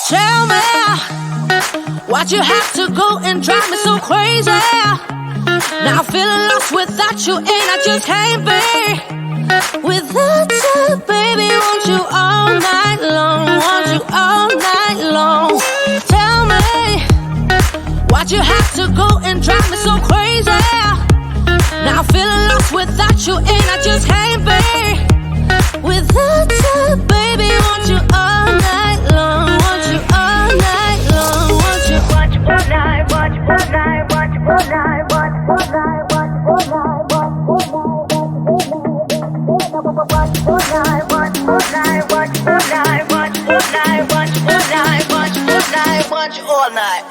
Tell me, why'd you have to go and drive me so crazy? Now I'm feeling lost without you, and I just can't be without you, baby. Want you all night long, want you all night long. Tell me, why'd you have to go and drive me so crazy? Now I'm feeling lost without you, and I just can't be without you, baby. Want you all night long, want you all night long, want you. Watch all night, watch all night, watch all night, watch all night, watch all night, watch all night, watch all night, watch all night, watch all night, watch all night, watch all night, watch all night.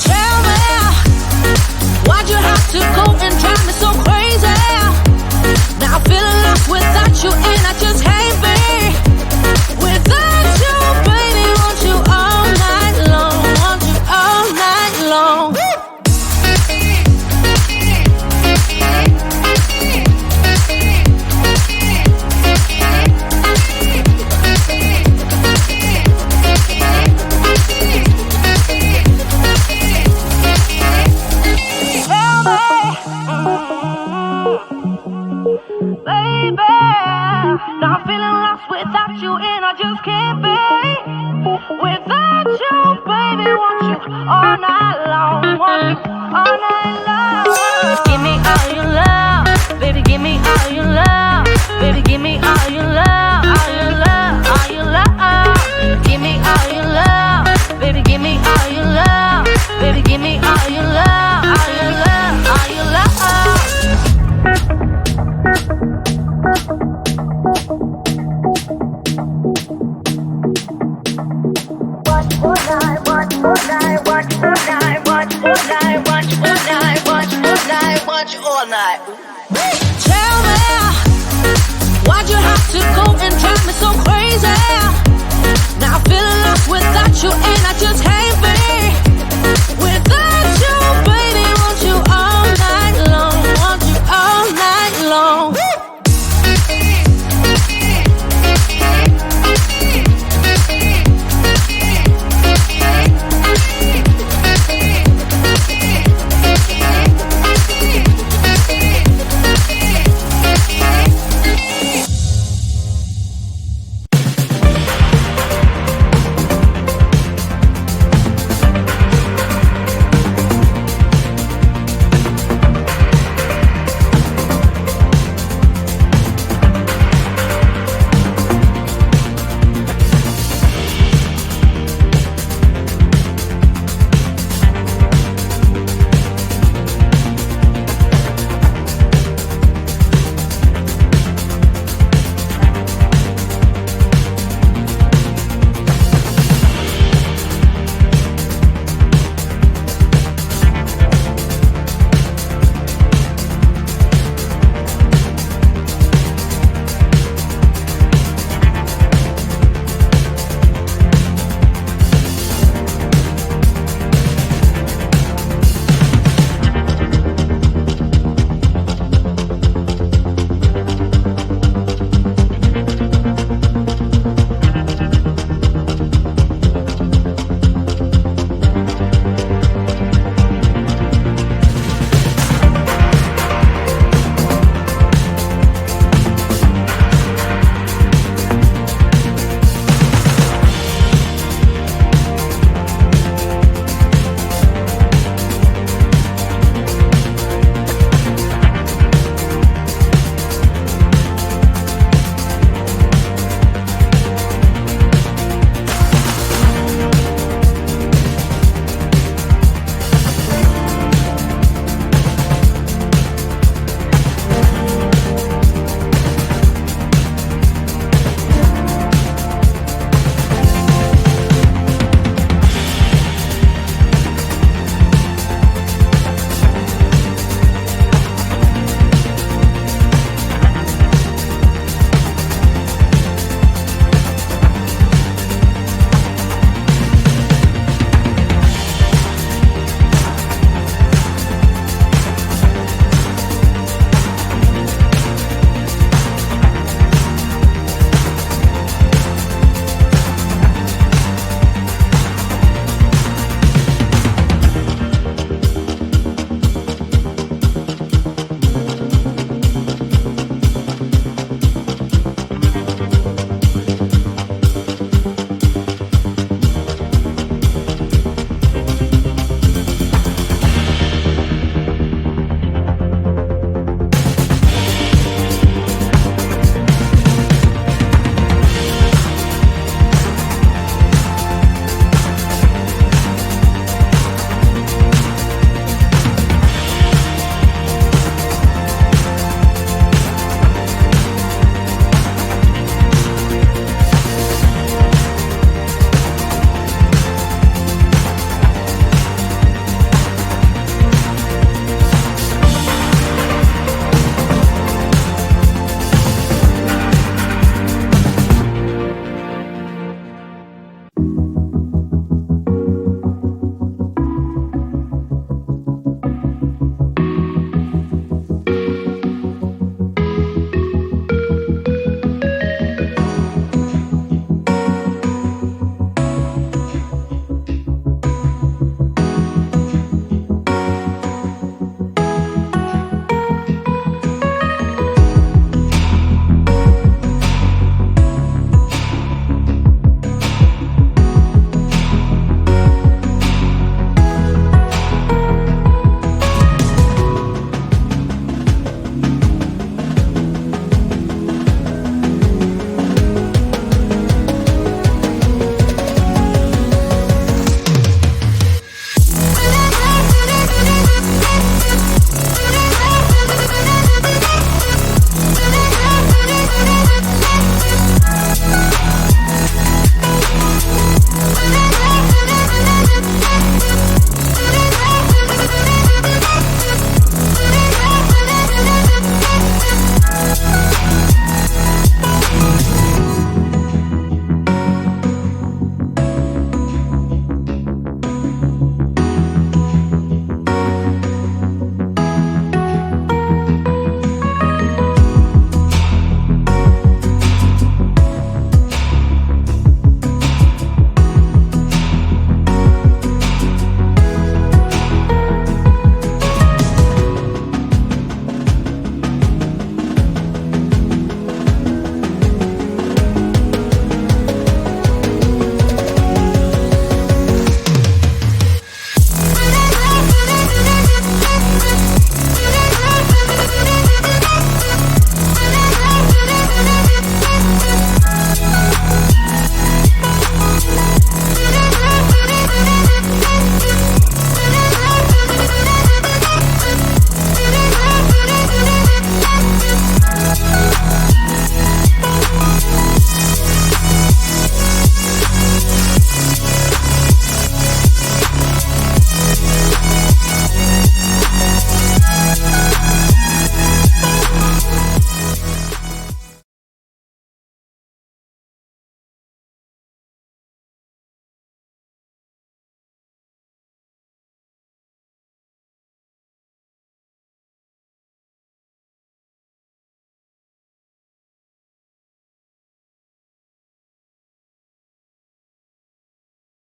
Tell me, why'd you have to go and drive me so crazy? Now I'm feeling lost without you, and I just can't be without you, baby. Want you all night long, want you all night long. Baby, now I'm feeling lost without you, and I just can't be without you, baby. Want you all night long, want you all night long. Give me all your love, baby. Give me all your love, baby. Give me all your love, all your love, all your love. Give me all your love, baby. Give me all your love, baby. Give me all your love, all your love, all your love. Watch all night. Tell me, why'd you have to go and drive me so crazy? Now I'm feeling lost without